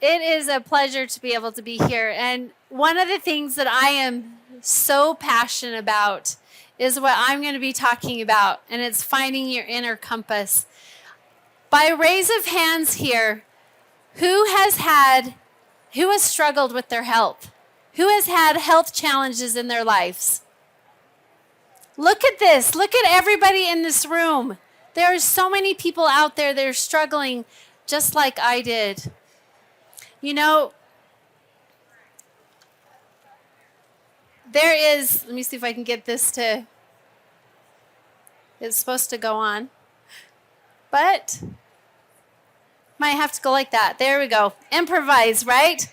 it is a pleasure to be able to be here. And one of the things that I am so passionate about is what I'm going to be talking about, and it's finding your inner compass. By raise of hands here, who has struggled with their health? Who has had health challenges in their lives? Look at this. Look at everybody in this room. There are so many people out there that are struggling just like I did. You know, let me see if I can get this it's supposed to go on. But might have to go like that. There we go. Improvise, right?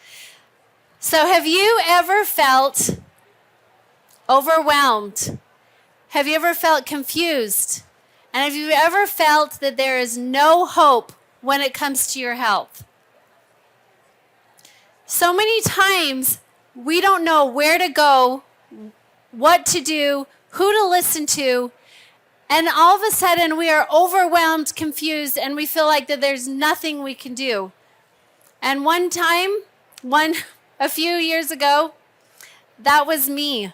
So have you ever felt overwhelmed? Have you ever felt confused? And have you ever felt that there is no hope when it comes to your health? So many times we don't know where to go, what to do, who to listen to, and all of a sudden we are overwhelmed, confused, and we feel like that there's nothing we can do. And a few years ago, that was me.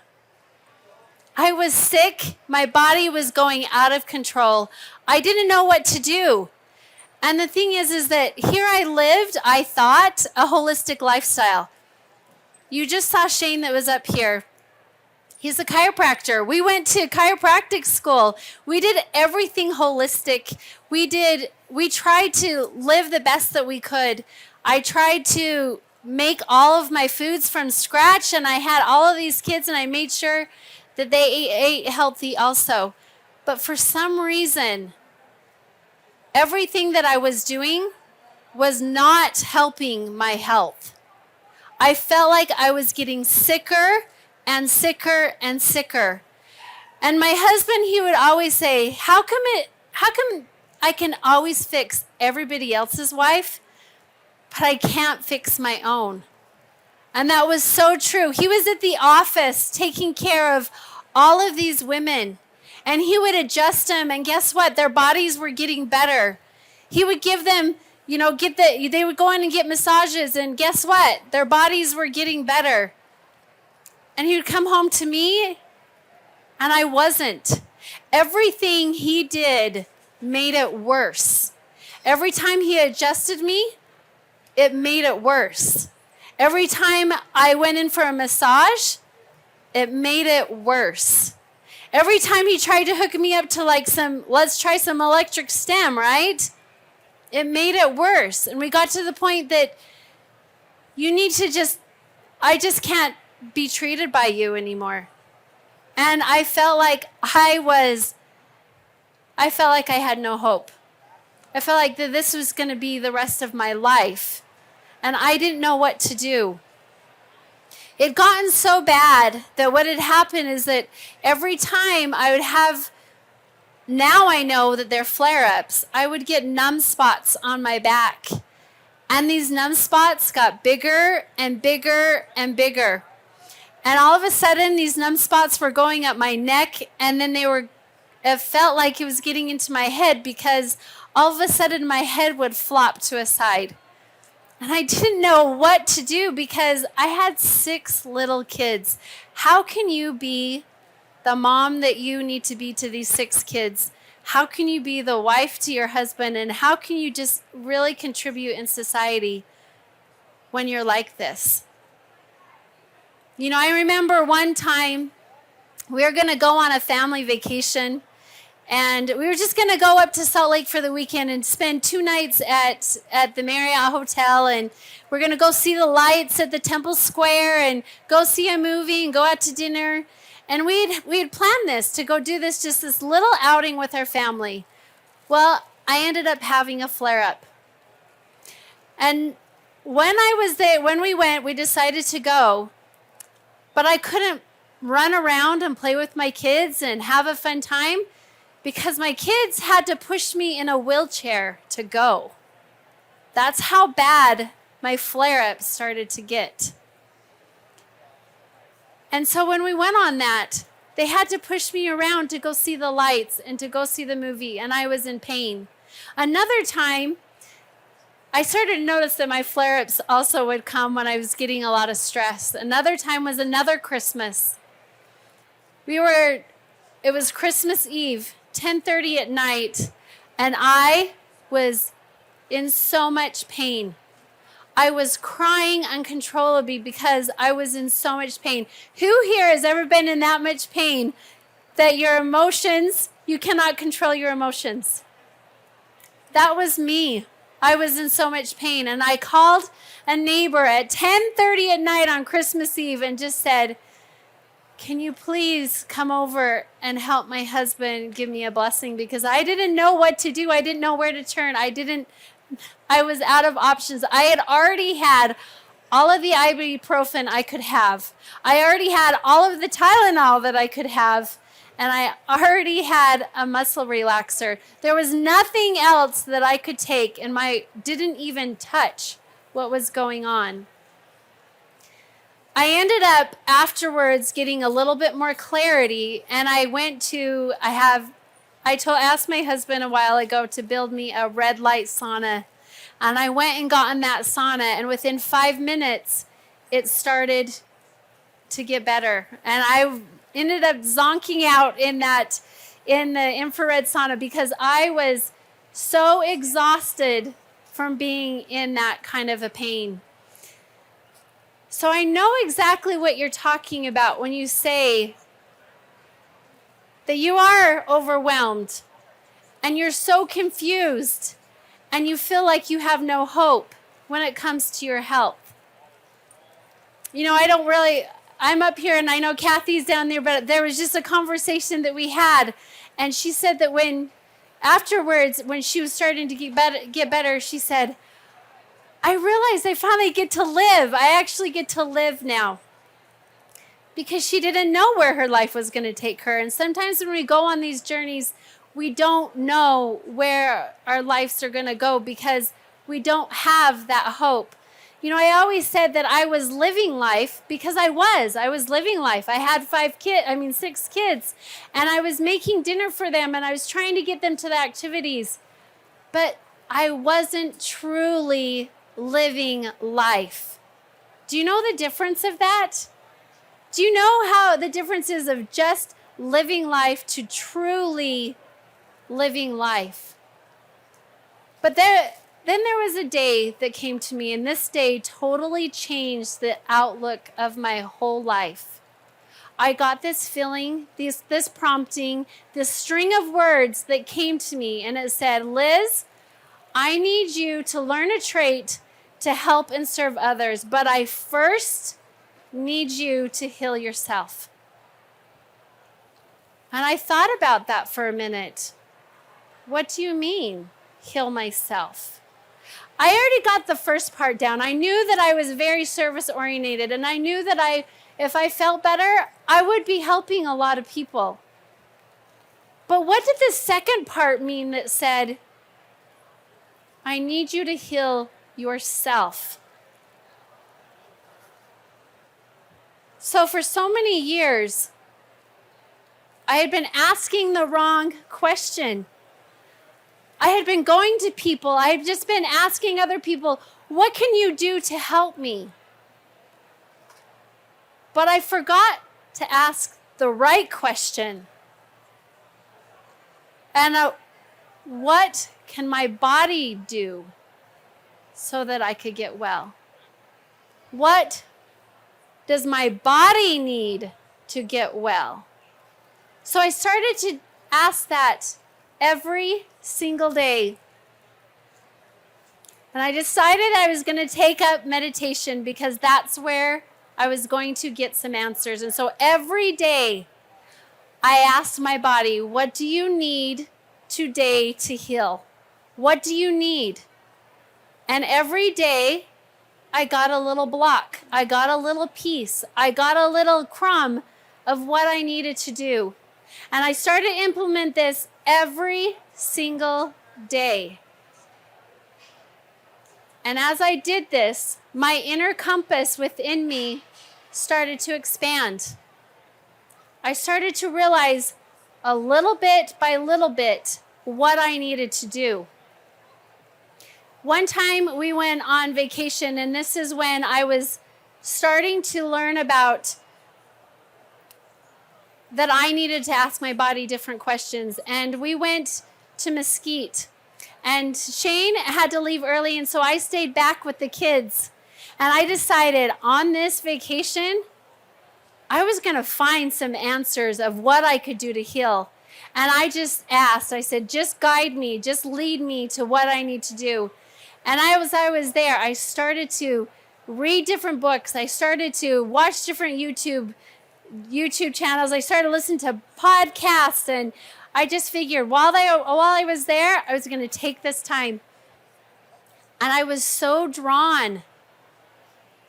I was sick. My body was going out of control. I didn't know what to do. And the thing is that here I lived, I thought, a holistic lifestyle. You just saw Shane that was up here. He's a chiropractor. We went to chiropractic school. We did everything holistic. We tried to live the best that we could. I tried to make all of my foods from scratch, and I had all of these kids, and I made sure that they ate healthy also. But for some reason, everything that I was doing was not helping my health. I felt like I was getting sicker and sicker and sicker. And my husband, he would always say, how come I can always fix everybody else's wife, but I can't fix my own? And that was so true. He was at the office taking care of all of these women, and he would adjust them, and guess what? Their bodies were getting better. He would give them, they would go in and get massages, and guess what? Their bodies were getting better. And he would come home to me, and I wasn't. Everything he did made it worse. Every time he adjusted me, it made it worse. Every time I went in for a massage, it made it worse. Every time he tried to hook me up to let's try some electric stem, right? It made it worse. And we got to the point that I just can't be treated by you anymore. And I felt like I had no hope. I felt like that this was going to be the rest of my life. And I didn't know what to do. It had gotten so bad that what had happened is that every time I would have, now I know that they're flare-ups, I would get numb spots on my back. And these numb spots got bigger and bigger and bigger. And all of a sudden, these numb spots were going up my neck, and then it felt like it was getting into my head, because all of a sudden my head would flop to a side. And I didn't know what to do because I had 6 little kids. How can you be the mom that you need to be to these 6 kids? How can you be the wife to your husband? And how can you just really contribute in society when you're like this? I remember one time we were going to go on a family vacation, and we were just going to go up to Salt Lake for the weekend and spend 2 nights at the Marriott Hotel, and we're going to go see the lights at the Temple Square and go see a movie and go out to dinner. And we had planned this to go do this little outing with our family. Well, I ended up having a flare-up. And when we went, we decided to go, but I couldn't run around and play with my kids and have a fun time because my kids had to push me in a wheelchair to go. That's how bad my flare-up started to get. And so when we went on that, they had to push me around to go see the lights and to go see the movie, and I was in pain. Another time, I started to notice that my flare-ups also would come when I was getting a lot of stress. Another time was another Christmas. It was Christmas Eve, 10:30 at night, and I was in so much pain. I was crying uncontrollably because I was in so much pain. Who here has ever been in that much pain that your emotions, you cannot control your emotions? That was me. I was in so much pain, and I called a neighbor at 10:30 at night on Christmas Eve and just said, "Can you please come over and help my husband give me a blessing?" Because I didn't know what to do. I didn't know where to turn. I was out of options. I had already had all of the ibuprofen I could have. I already had all of the Tylenol that I could have. And I already had a muscle relaxer. There was nothing else that I could take, and didn't even touch what was going on. I ended up afterwards getting a little bit more clarity, and I asked my husband a while ago to build me a red light sauna, and I went and got in that sauna, and within 5 minutes, it started to get better, and I ended up zonking out in the infrared sauna because I was so exhausted from being in that kind of a pain. So I know exactly what you're talking about when you say that you are overwhelmed and you're so confused and you feel like you have no hope when it comes to your health. You know, I'm up here and I know Kathy's down there, but there was just a conversation that we had. And she said that afterwards, when she was starting to get better, she said, "I realized I finally get to live. I actually get to live now." Because she didn't know where her life was going to take her. And sometimes when we go on these journeys, we don't know where our lives are going to go because we don't have that hope. You know, I always said that I was living life because I was living life. I had 6 kids, and I was making dinner for them, and I was trying to get them to the activities, but I wasn't truly living life. Do you know the difference of that? Do you know how the difference is of just living life to truly living life? But then there was a day that came to me, and this day totally changed the outlook of my whole life. I got this feeling, this prompting, this string of words that came to me, and it said, "Liz, I need you to learn a trait to help and serve others, but I first need you to heal yourself." And I thought about that for a minute. What do you mean, heal myself? I already got the first part down. I knew that I was very service-oriented, and I knew that if I felt better, I would be helping a lot of people. But what did the second part mean that said, "I need you to heal yourself"? So for so many years, I had been asking the wrong question. I had been going to people. I had just been asking other people, "What can you do to help me?" But I forgot to ask the right question. And what can my body do so that I could get well? What does my body need to get well? So I started to ask that every single day. And I decided I was going to take up meditation because that's where I was going to get some answers. And so every day I asked my body, "What do you need today to heal? What do you need?" And every day I got a little block. I got a little piece. I got a little crumb of what I needed to do. And I started to implement this every single day. And as I did this, my inner compass within me started to expand. I started to realize a little bit by little bit what I needed to do. One time we went on vacation, and this is when I was starting to learn about that I needed to ask my body different questions. And we went to Mesquite, and Shane had to leave early, and so I stayed back with the kids. And I decided on this vacation, I was going to find some answers of what I could do to heal. And I just asked, I said, just guide me, just lead me to what I need to do. And I was there, I started to read different books. I started to watch different YouTube channels. I started listening to podcasts, and I just figured while I was there, I was going to take this time. And I was so drawn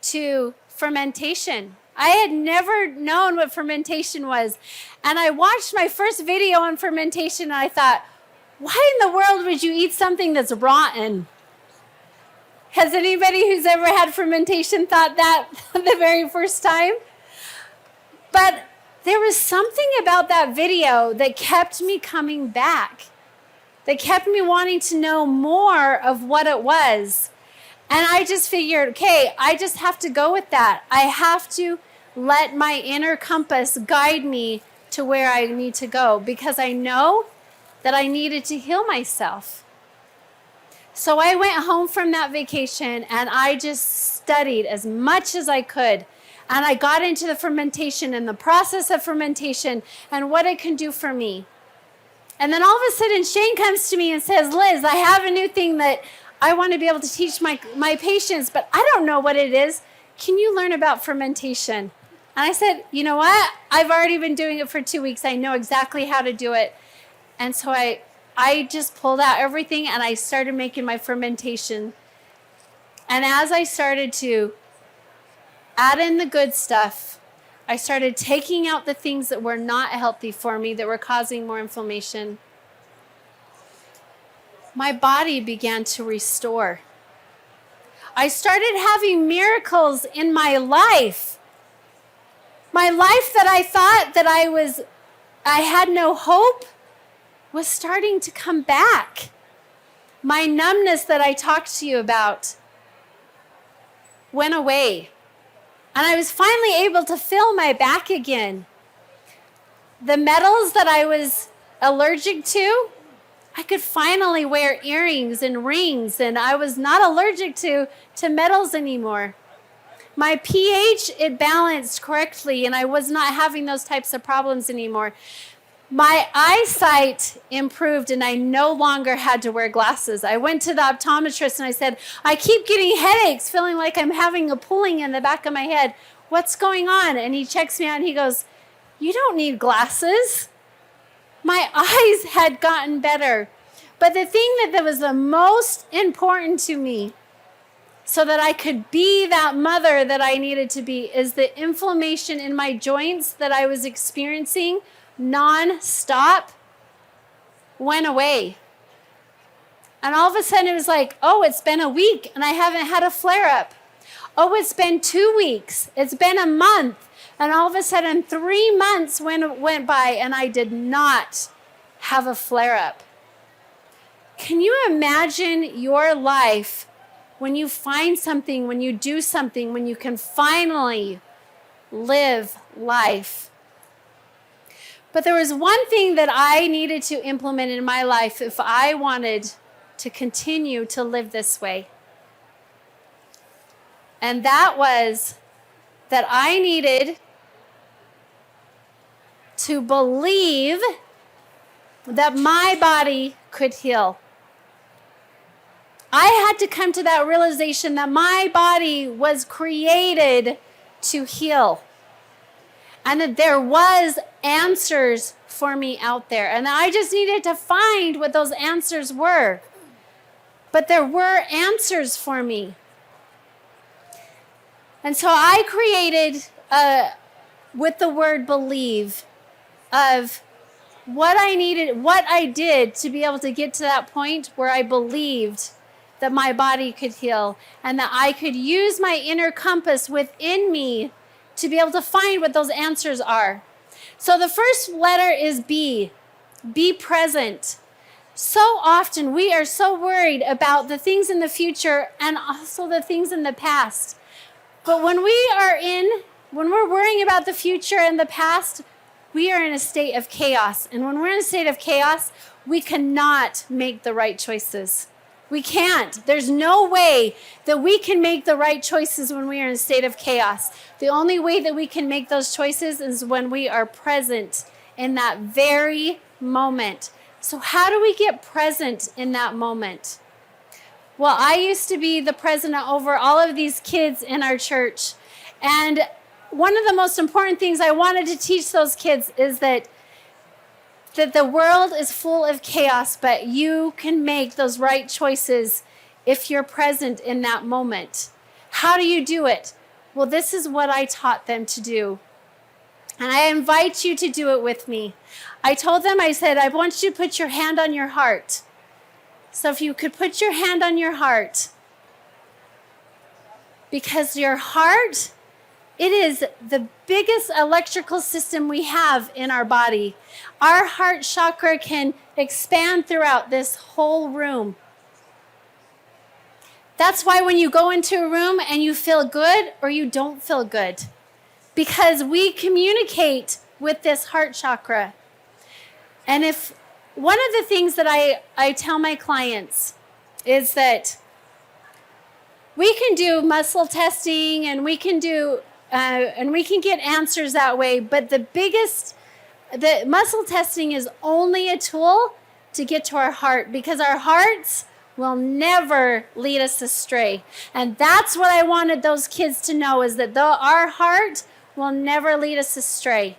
to fermentation. I had never known what fermentation was. And I watched my first video on fermentation, and I thought, why in the world would you eat something that's rotten? Has anybody who's ever had fermentation thought that the very first time? But there was something about that video that kept me coming back, that kept me wanting to know more of what it was. And I just figured, okay, I just have to go with that. I have to let my inner compass guide me to where I need to go, because I know that I needed to heal myself. So I went home from that vacation, and I just studied as much as I could. And I got into the fermentation and the process of fermentation and what it can do for me. And then all of a sudden, Shane comes to me and says, Liz, I have a new thing that I want to be able to teach my patients, but I don't know what it is. Can you learn about fermentation? And I said, you know what? I've already been doing it for 2 weeks. I know exactly how to do it. And so I just pulled out everything, and I started making my fermentation. And as I started to add in the good stuff, I started taking out the things that were not healthy for me, that were causing more inflammation. My body began to restore. I started having miracles in my life. My life that I thought that I had no hope was starting to come back. My numbness that I talked to you about went away. And I was finally able to feel my back again. The metals that I was allergic to, I could finally wear earrings and rings, and I was not allergic to metals anymore. My pH, it balanced correctly, and I was not having those types of problems anymore. My eyesight improved, and I no longer had to wear glasses. I went to the optometrist and I said, I keep getting headaches, feeling like I'm having a pulling in the back of my head. What's going on? And he checks me out and he goes, you don't need glasses. My eyes had gotten better. But the thing that was the most important to me, so that I could be that mother that I needed to be, is the inflammation in my joints that I was experiencing non-stop went away. And all of a sudden it was like, oh, it's been a week and I haven't had a flare-up. Oh, it's been 2 weeks. It's been a month. And all of a sudden 3 months went by and I did not have a flare-up. Can you imagine your life when you find something, when you do something, when you can finally live life? But there was one thing that I needed to implement in my life if I wanted to continue to live this way. And that was that I needed to believe that my body could heal. I had to come to that realization that my body was created to heal. And that there was answers for me out there. And I just needed to find what those answers were. But there were answers for me. And so I created, with the word believe, of what I needed, what I did to be able to get to that point where I believed that my body could heal and that I could use my inner compass within me to be able to find what those answers are. So the first letter is B. Be present. So often we are so worried about the things in the future and also the things in the past. But when we're worrying about the future and the past, we are in a state of chaos. And when we're in a state of chaos, we cannot make the right choices. We can't. There's no way that we can make the right choices when we are in a state of chaos. The only way that we can make those choices is when we are present in that very moment. So how do we get present in that moment? Well, I used to be the president over all of these kids in our church. And one of the most important things I wanted to teach those kids is that the world is full of chaos, but you can make those right choices if you're present in that moment. How do you do it? Well, this is what I taught them to do. And I invite you to do it with me. I told them, I said, I want you to put your hand on your heart. So if you could put your hand on your heart, because your heart, it is the biggest electrical system we have in our body. Our heart chakra can expand throughout this whole room. That's why when you go into a room and you feel good or you don't feel good, because we communicate with this heart chakra. And if one of the things that I tell my clients is that we can do muscle testing and we can do and we can get answers that way, but the muscle testing is only a tool to get to our heart, because our hearts will never lead us astray. And that's what I wanted those kids to know, is that our heart will never lead us astray.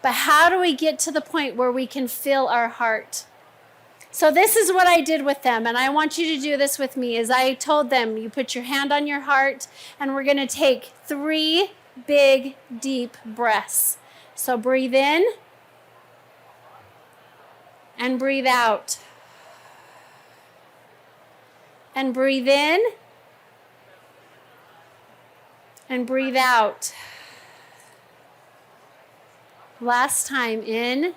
But how do we get to the point where we can feel our heart? So this is what I did with them, and I want you to do this with me. Is I told them, you put your hand on your heart, and we're going to take 3 big, deep breaths. So breathe in and breathe out. And breathe in and breathe out. Last time, in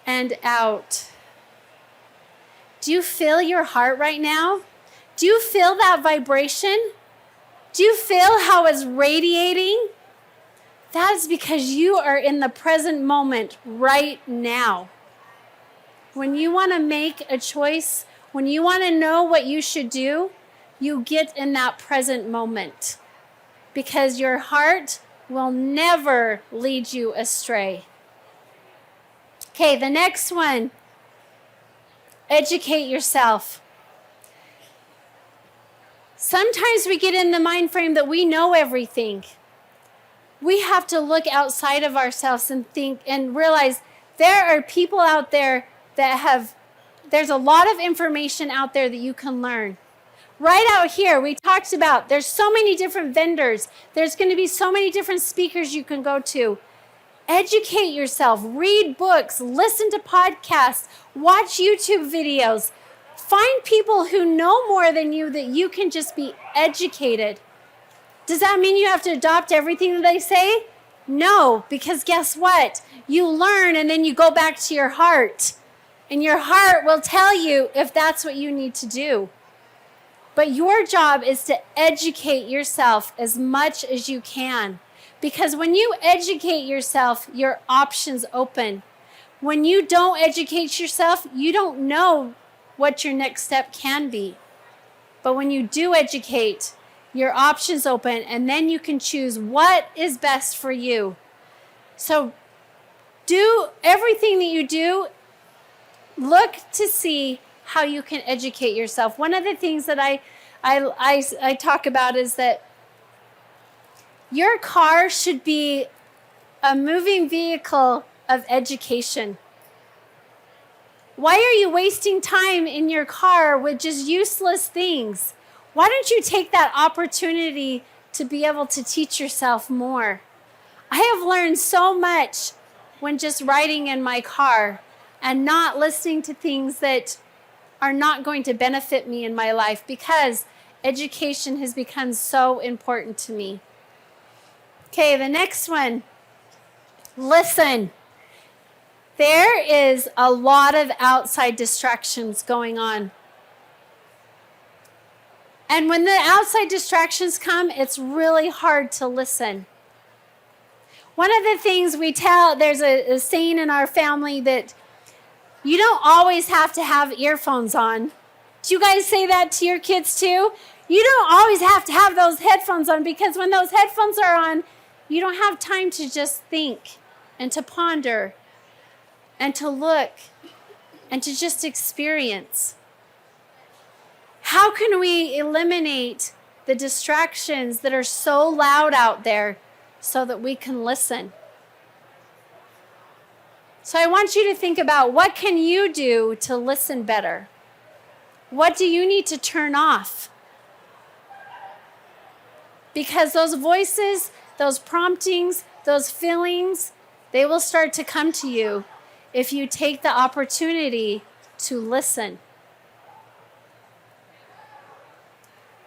and out. Do you feel your heart right now? Do you feel that vibration? Do you feel how it's radiating? That is because you are in the present moment right now. When you want to make a choice, when you want to know what you should do, you get in that present moment, because your heart will never lead you astray. Okay, the next one. Educate yourself. Sometimes we get in the mind frame that we know everything. We have to look outside of ourselves and think and realize there are people out there there's a lot of information out there that you can learn. Right out here, we talked about there's so many different vendors. There's going to be so many different speakers you can go to. Educate yourself, read books, listen to podcasts, watch YouTube videos. Find people who know more than you that you can just be educated. Does that mean you have to adopt everything that they say? No, because guess what? You learn and then you go back to your heart. And your heart will tell you if that's what you need to do. But your job is to educate yourself as much as you can. Because when you educate yourself, your options open. When you don't educate yourself, you don't know what your next step can be. But when you do educate, your options open, and then you can choose what is best for you. So do everything that you do, look to see how you can educate yourself. One of the things that I talk about is that your car should be a moving vehicle of education. Why are you wasting time in your car with just useless things? Why don't you take that opportunity to be able to teach yourself more? I have learned so much when just riding in my car and not listening to things that are not going to benefit me in my life, because education has become so important to me. Okay, the next one. Listen. There is a lot of outside distractions going on. And when the outside distractions come, it's really hard to listen. One of the things we tell, there's a saying in our family that you don't always have to have earphones on. Do you guys say that to your kids too? You don't always have to have those headphones on, because when those headphones are on, you don't have time to just think and to ponder and to look and to just experience. How can we eliminate the distractions that are so loud out there so that we can listen? So I want you to think about, what can you do to listen better? What do you need to turn off? Because those voices, those promptings, those feelings, they will start to come to you if you take the opportunity to listen.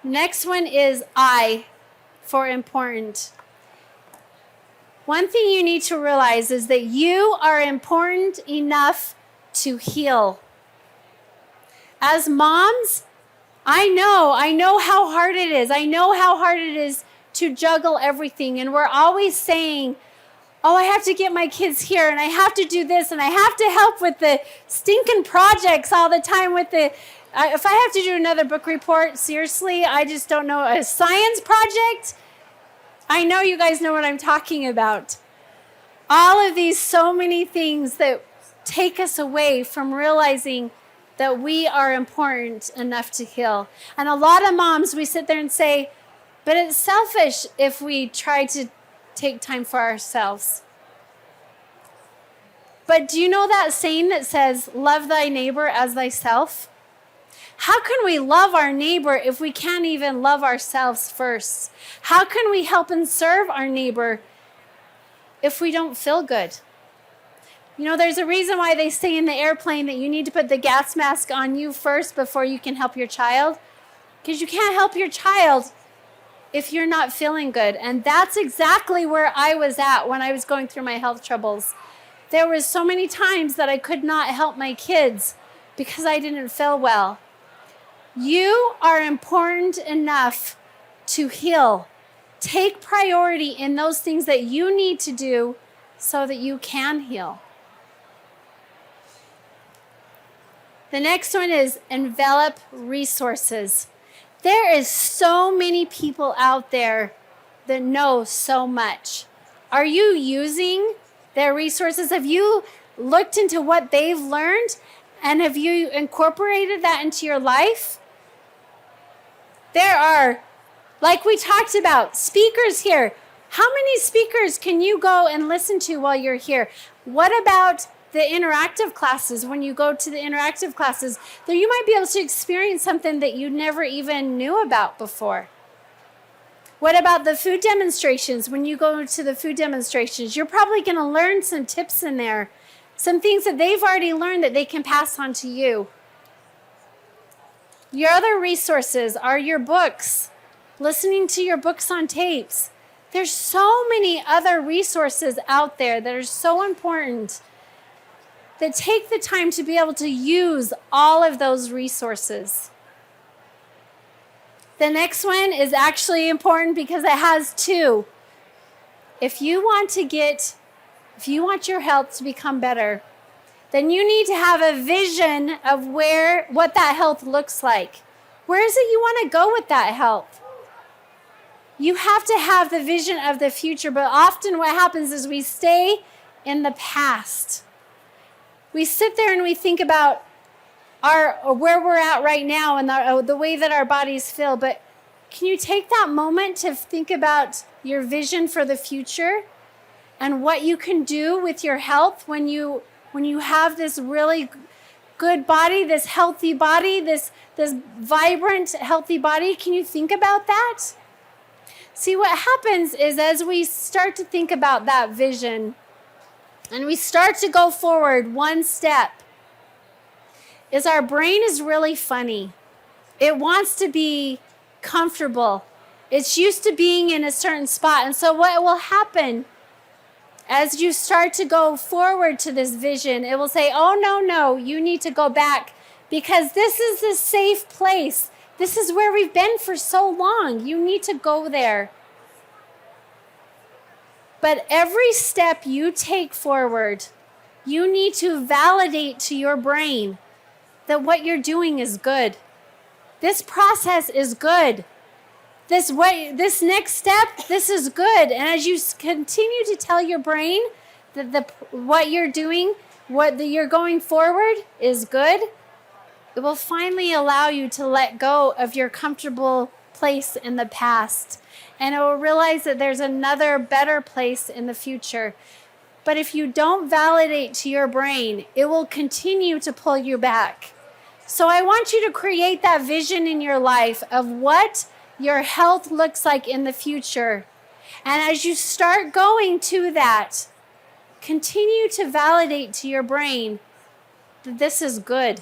Next one is I for important. One thing you need to realize is that you are important enough to heal. As moms, I know how hard it is. I know how hard it is to juggle everything. And we're always saying, oh, I have to get my kids here, and I have to do this, and I have to help with the stinking projects all the time with the, if I have to do another book report, seriously, I just don't know, a science project? I know you guys know what I'm talking about. All of these, so many things that take us away from realizing that we are important enough to heal. And a lot of moms, we sit there and say, but it's selfish if we try to take time for ourselves. But do you know that saying that says, love thy neighbor as thyself? How can we love our neighbor if we can't even love ourselves first? How can we help and serve our neighbor if we don't feel good? You know, there's a reason why they say in the airplane that you need to put the gas mask on you first before you can help your child. Because you can't help your child if you're not feeling good. And that's exactly where I was at when I was going through my health troubles. There was so many times that I could not help my kids because I didn't feel well. You are important enough to heal. Take priority in those things that you need to do so that you can heal. The next one is envelop resources. There is so many people out there that know so much. Are you using their resources? Have you looked into what they've learned? And have you incorporated that into your life? There are, like we talked about, speakers here. How many speakers can you go and listen to while you're here? What about the interactive classes? When you go to the interactive classes, there you might be able to experience something that you never even knew about before. What about the food demonstrations? When you go to the food demonstrations, you're probably going to learn some tips in there, some things that they've already learned that they can pass on to you. Your other resources are your books, listening to your books on tapes. There's so many other resources out there that are so important, that take the time to be able to use all of those resources. The next one is actually important because it has two. If you want your health to become better, then you need to have a vision of what that health looks like. Where is it you want to go with that health? You have to have the vision of the future, but often what happens is we stay in the past. We sit there and we think about where we're at right now and the way that our bodies feel, but can you take that moment to think about your vision for the future and what you can do with your health when you have this really good body, this healthy body, this vibrant, healthy body? Can you think about that? See, what happens is as we start to think about that vision and we start to go forward one step, is our brain is really funny. It wants to be comfortable. It's used to being in a certain spot. And so what will happen as you start to go forward to this vision, it will say, oh, no, you need to go back because this is the safe place. This is where we've been for so long. You need to go there. But every step you take forward, you need to validate to your brain that what you're doing is good. This process is good. This next step, this is good. And as you continue to tell your brain that what you're doing, you're going forward is good, it will finally allow you to let go of your comfortable place in the past. And it will realize that there's another better place in the future. But if you don't validate to your brain, it will continue to pull you back. So I want you to create that vision in your life of what your health looks like in the future. And as you start going to that, continue to validate to your brain that this is good.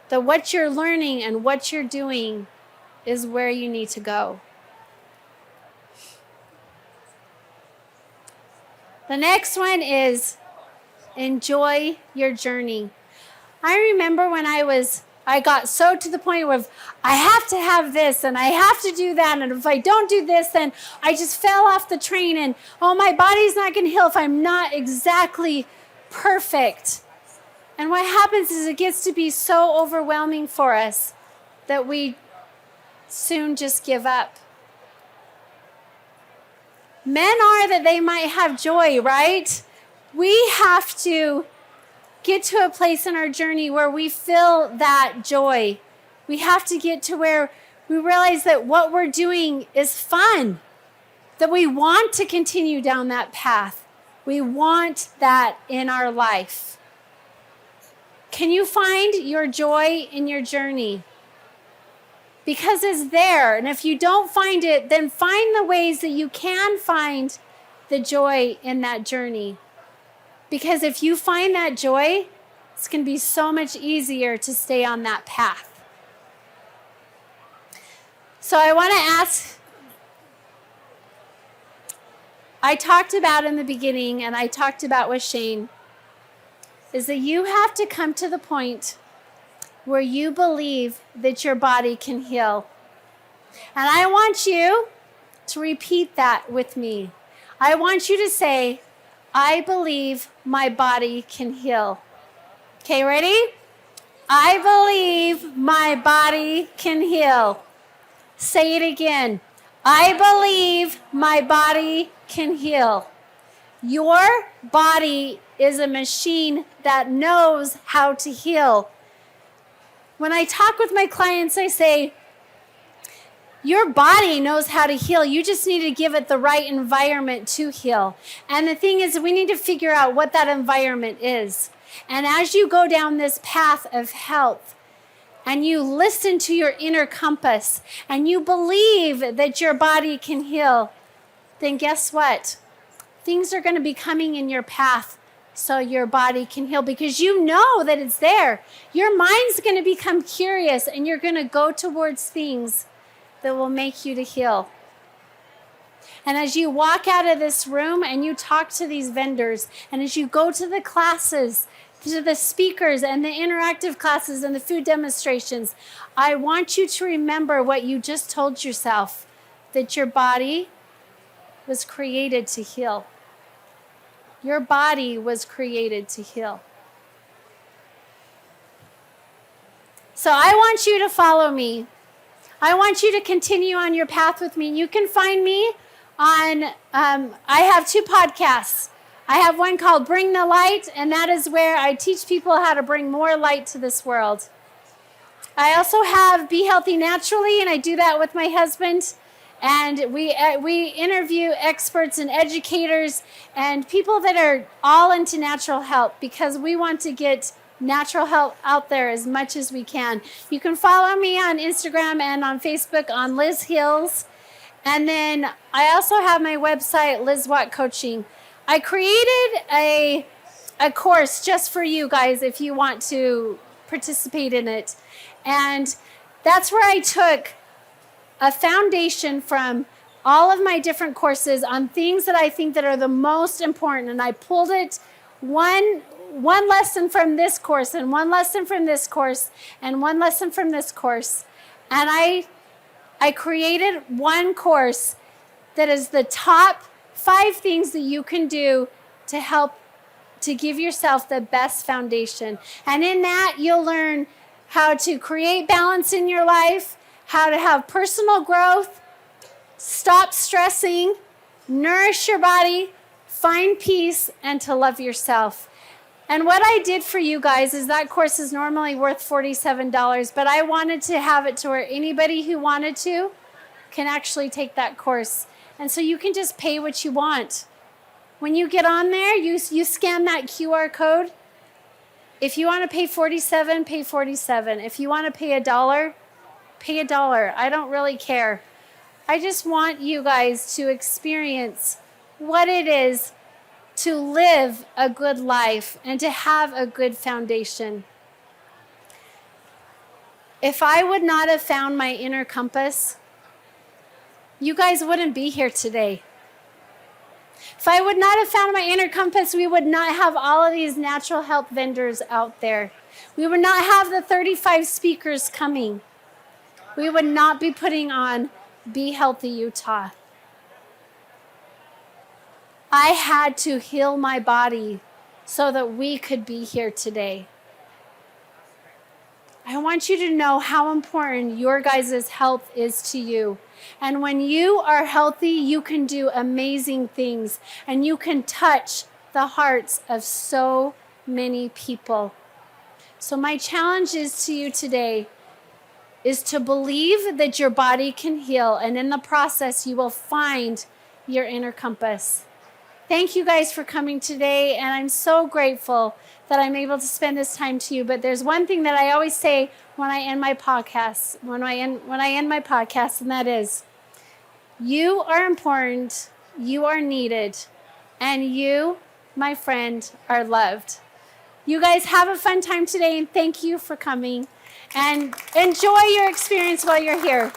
That what you're learning and what you're doing is where you need to go. The next one is enjoy your journey. I remember when I got so to the point of I have to have this and I have to do that, and if I don't do this, then I just fell off the train, and my body's not going to heal if I'm not exactly perfect. And what happens is it gets to be so overwhelming for us that we soon just give up. Men are that they might have joy, right? We have to get to a place in our journey where we feel that joy. We have to get to where we realize that what we're doing is fun, that we want to continue down that path. We want that in our life. Can you find your joy in your journey? Because it's there. And if you don't find it, then find the ways that you can find the joy in that journey. Because if you find that joy, it's going to be so much easier to stay on that path. So I want to ask, I talked about in the beginning, and I talked about with Shane, is that you have to come to the point where you believe that your body can heal. And I want you to repeat that with me. I want you to say, I believe my body can heal. Okay, ready? I believe my body can heal. Say it again. I believe my body can heal. Your body is a machine that knows how to heal. When I talk with my clients, I say, your body knows how to heal. You just need to give it the right environment to heal. And the thing is, we need to figure out what that environment is. And as you go down this path of health, and you listen to your inner compass, and you believe that your body can heal, then guess what? Things are going to be coming in your path so your body can heal, because you know that it's there. Your mind's going to become curious, and you're going to go towards things that will make you to heal. And as you walk out of this room and you talk to these vendors, and as you go to the classes, to the speakers and the interactive classes and the food demonstrations, I want you to remember what you just told yourself, that your body was created to heal. Your body was created to heal. So I want you to follow me. I want you to continue on your path with me. You can find me on, I have 2 podcasts. I have one called Bring the Light, and that is where I teach people how to bring more light to this world. I also have Be Healthy Naturally, and I do that with my husband. And we interview experts and educators and people that are all into natural health, because we want to get natural health out there as much as we can. You can follow me on Instagram and on Facebook on Liz Hills. And then I also have my website, Liz Watt Coaching. I created a course just for you guys if you want to participate in it. And that's where I took a foundation from all of my different courses on things that I think that are the most important. And I pulled it one lesson from this course and one lesson from this course and one lesson from this course. And I created one course that is the top 5 things that you can do to help to give yourself the best foundation. And in that, you'll learn how to create balance in your life, how to have personal growth, stop stressing, nourish your body, find peace, and to love yourself. And what I did for you guys is that course is normally worth $47, but I wanted to have it to where anybody who wanted to can actually take that course. And so you can just pay what you want. When you get on there, you scan that QR code. If you want to pay $47, pay $47. If you want to pay $1, pay $1. I don't really care. I just want you guys to experience what it is to live a good life and to have a good foundation. If I would not have found my inner compass, you guys wouldn't be here today. If I would not have found my inner compass, we would not have all of these natural health vendors out there. We would not have the 35 speakers coming. We would not be putting on Be Healthy Utah. I had to heal my body so that we could be here today. I want you to know how important your guys' health is to you. And when you are healthy, you can do amazing things and you can touch the hearts of so many people. So my challenge is to you today is to believe that your body can heal, and in the process, you will find your inner compass. Thank you guys for coming today, and I'm so grateful that I'm able to spend this time to you. But there's one thing that I always say when I end my podcast, and that is, you are important, you are needed, and you, my friend, are loved. You guys have a fun time today, and thank you for coming. And enjoy your experience while you're here.